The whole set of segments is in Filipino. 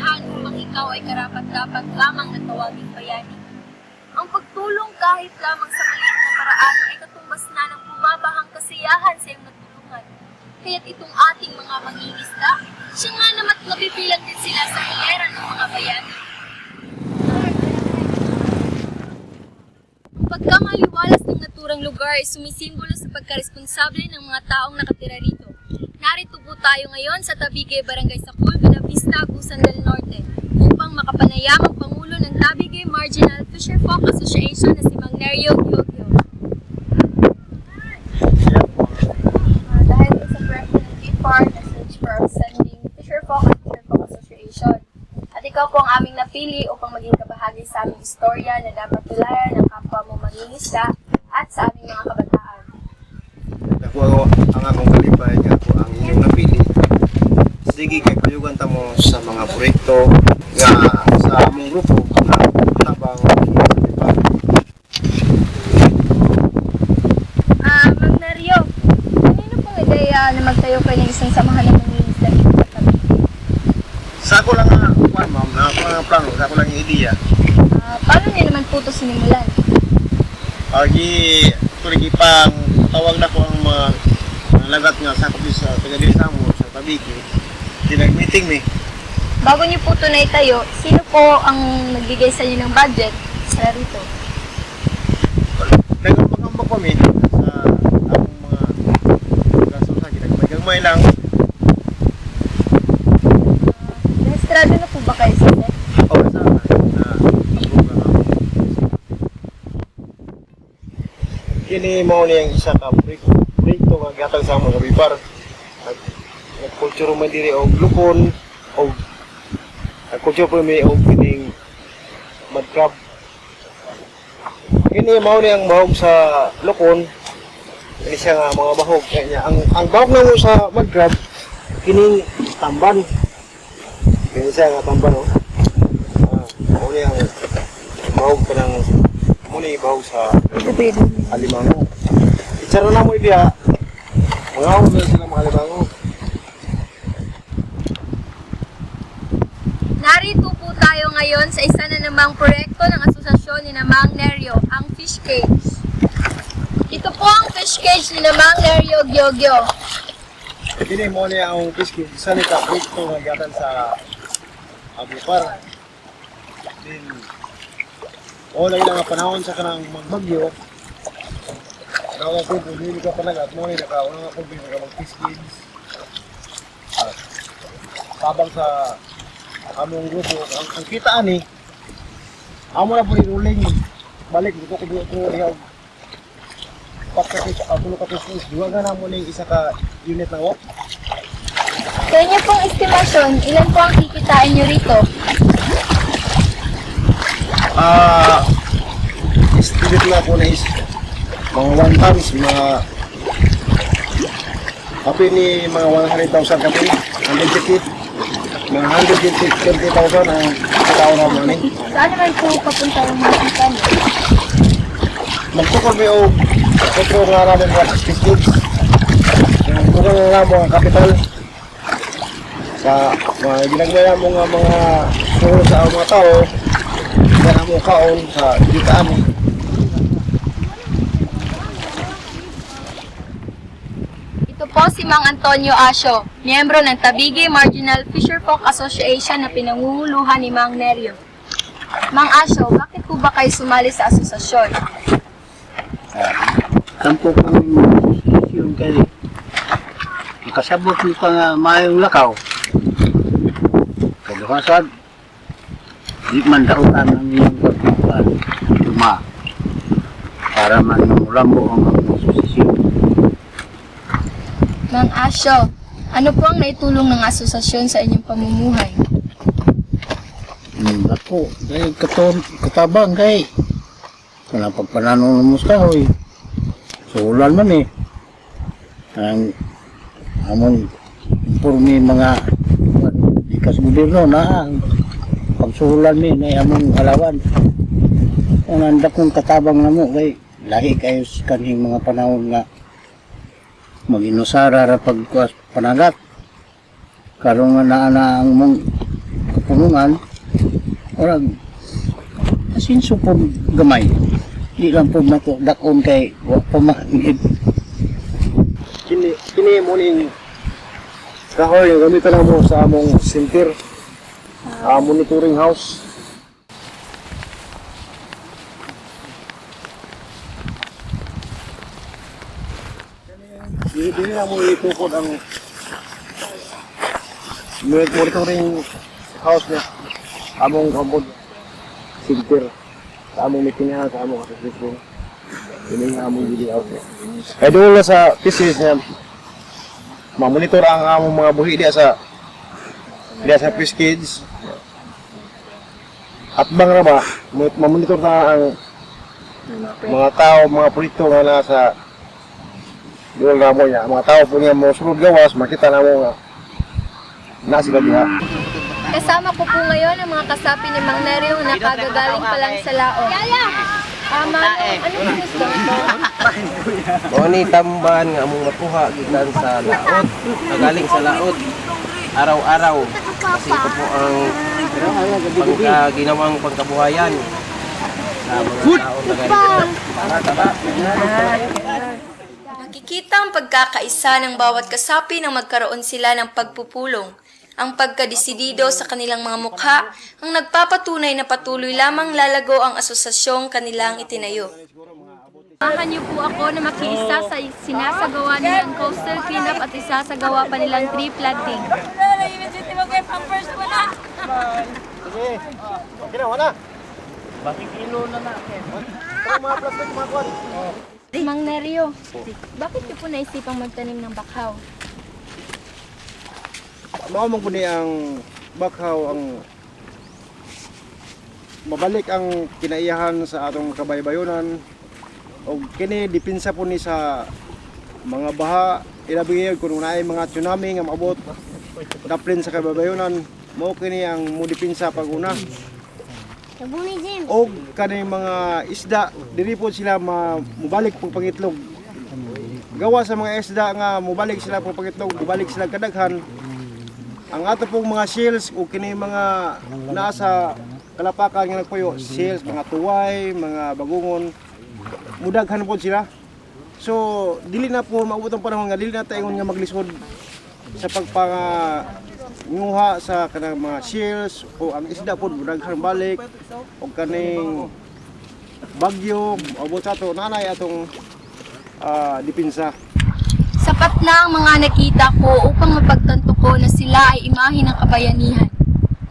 kasiyahan upang ikaw ay karapat-dapat lamang na tawaging bayani. Ang pagtulong kahit lamang sa maliit na paraan ay katumbas na ng bumabahang kasiyahan sa iyong natulungan. Kaya't itong ating mga mangingisda, siya nga namat nabibilang din sila sa hilera ng mga bayani. Pagkamaliwalas ng naturang lugar ay sumisimbolo sa pagkaresponsable ng mga taong nakatira rito. Narito po tayo ngayon sa Tabigay, Barangay Sacul, Buenavista, Agusan del Norte upang makapanayam ang Pangulo ng Tabigay Marginal Fisherfolk Association na si Mang Nerio Giogio. Dahil sa proyekto ng GFAR na search for Outstanding Fisherfolk at Fisherfolk Association. At ikaw po ang aming napili upang maging kabahagi sa aming istorya na dapat tulayan ng kapwa mo mangingisda at sa aming mga kabataan. Ako ang akong kalipay nga ako ang inyong napili. Sige kay payugan ta mo sa mga proyekto nga sa among grupo nga tabang Mang Nerio, kanino pong ideya na magtayo kayo ng isang samahan ng mangingisda dito sa Tabigay? sa ako lang nga kuan ma'am na ako lang ang plano sa ako lang yung ideya. Paano niyo naman po ito sinimulan? Agi tuloy pang tawag na ko ang mga lagat nga sa kapis sa taga-dili sa mo sa Tabiki. Tinag-meeting mi. Bago niyo po ito na itayo, sino po ang nagbigay sa inyo ng budget para rito? Nagambag kami sa akong mga gasto sa ginagmay lang. Rehistrado na po ba kayo sa SEC? O sa na approve na ako. Kini mo niyang isa ka proyekto nga gatag sa mga bipar. Nagkulturo man diri og lukon og nagkulturo po may og kining mud crab. Kini mao niyang bahog sa lukon. Kini siya nga mga bahog kanya ang bahog namo sa mud crab kining tamban. Kini siya nga tamban no. Mao niyang bahog kanang muni bahog sa alimango. Itsara na mo idiya. Mga ako na sila mga alimango. Narito po tayo ngayon sa isa na namang proyekto ng asosasyon ni Mang Nerio, ang Fish Cage. Ito po ang fish cage ni Mang Nerio Giogio. Kini mo niya ang fish isa ni ka proyekto nga gatan sa Abipar. Din lagi na nga panahon sa kanang magbagyo. Nawa ko kung hindi ka palaga at mo ni nakauna nga kung ka mag-fish cage. Tabang sa among grupo, ang kita ani, amo na po ni-ruling, balik dito ko diyaw. Pagkakit ako ka fish duwa nga na mo ning isa ka unit na wak. Sa inyo pong estimasyon, ilan po ang kikitain nyo rito? Estimate na po na is mga 1 tons, mga kapi ni mga 100,000 kapi, 150, mga 120,000 ang tao na mo ni. Saan naman po papunta yung mga kita nyo? Magtukol may o kontrol nga namin mga statistics. Yung tukol nga mo ang kapital sa mga ginagmaya mo nga mga suho sa mga tao, yan mo kaon sa gitaan. Ito po si Mang Antonio Asio, miyembro ng Tabigay Marginal Fisherfolk Association na pinangunguluhan ni Mang Nerio. Mang Asio, bakit po ba kayo sumali sa asosasyon? Kampo ko yung kay makasabot mo pa nga mayong lakaw. Kaduhasad, di man dautan ng iyong pagpupan, luma, para man mamulambo ang asosasyon. Mang Asio, ano po ang naitulong ng asosasyon sa inyong pamumuhay? Ako, dahil katabang kay kung pagpananong ka, hoy. Sulan man eh. Ang amon informe mga ikas gobyerno na ang pagsulan mi na among alawan. Kung nandak kong katabang na mo, kay lahi kayo sa kanhing mga panahon nga mag-inusara ra pagkuas panagat. Karong nga na ang mong tanungan, orang asinso po gamay. Di lang po nato dakon kay wa pa mahigit. Kini mo ning kahoy yung gamitan lang mo sa among center. Monitoring house. Dili na mo itukod ang monitoring house niya. Among kabod center. Sa among meetingan, sa among association. Ini nga among video out. Kaya doon na sa pieces niya, mamonitor ang among mga buhi diya sa Fish Kids. At bang na ba, mamonitor na ang mga tao, mga proyekto nga nasa doon na mo niya. Mga tao po niya mo sunod gawas, makita na mo nga nasila diha. Kasama ko po ngayon ang mga kasapi ni Mang Neryo na nakagagaling pa lang sa laot. Mano, ano yung gusto mo? Ni tamban nga among makuha gikan sa laot, nagaling sa laot araw-araw kasi ito po ang ginawang pagkabuhayan sa mga tao na ganito. Nakikita ang pagkakaisa ng bawat kasapi nang magkaroon sila ng pagpupulong. Ang pagkadesidido sa kanilang mga mukha ang nagpapatunay na patuloy lamang lalago ang asosasyong kanilang itinayo. Samahan niyo po ako na makiisa sa sinasagawa nilang coastal cleanup at isasagawa pa nilang tree planting. Sige, ginawa na. Bakit kilo na natin? Mga plastic, mga kwan. Mang Neryo, bakit niyo po naisipang magtanim ng bakhaw? Mao po ni ang bakhaw ang mabalik ang kinaiyahan sa atong kabaybayonan o kini dipinsa po ni sa mga baha ilabi kung naay mga tsunami nga maabot daplin sa kabaybayonan mao kini ang modipinsa pag-una. O kani mga isda diri po sila mubalik pag pangitlog. Gawa sa mga isda nga mubalik sila pag pangitlog, mubalik sila kadaghan. Ang ato pong mga seals o kini mga nasa kalapakan nga nagpuyo, seals, mga tuway, mga bagungon, mudaghan po sila. So, dili na po maabot ang panahon nga dili na tayo nga maglisod sa pagpanguha sa kanang mga seals o ang isda po mudaghan balik o kaning bagyo, abot sa ato nanay atong dipinsa. Sapat na ang mga nakita ko upang mapagtanto ko na sila ay imahe ng kabayanihan.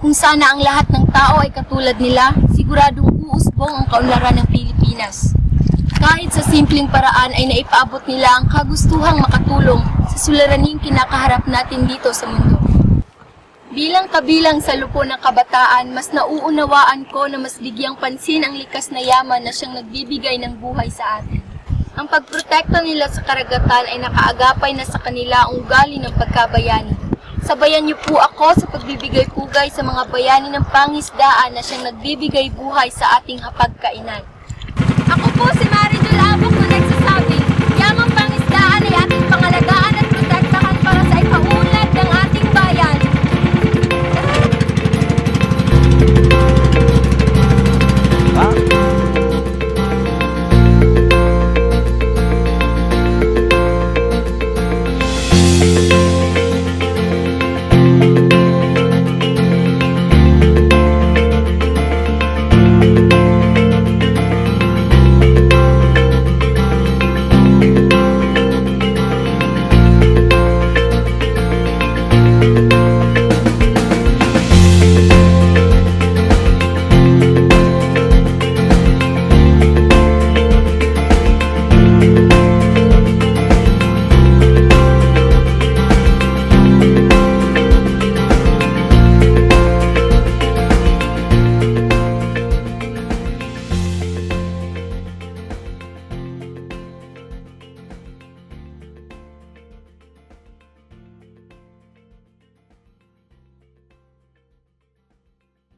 Kung sana ang lahat ng tao ay katulad nila, siguradong uusbong ang kaunlaran ng Pilipinas. Kahit sa simpleng paraan ay naipaabot nila ang kagustuhang makatulong sa suliraning kinakaharap natin dito sa mundo. Bilang kabilang sa lupo ng kabataan, mas nauunawaan ko na mas bigyang pansin ang likas na yaman na siyang nagbibigay ng buhay sa atin. Ang pagprotekta nila sa karagatan ay nakaagapay na sa kanila ang ugali ng pagkabayani. Sabayan niyo po ako sa pagbibigay pugay sa mga bayani ng pangisdaan na siyang nagbibigay buhay sa ating hapagkainan. Ako po si Marijol Abok na nagsasabing, yamang pangisdaan ay ating pangalagaan at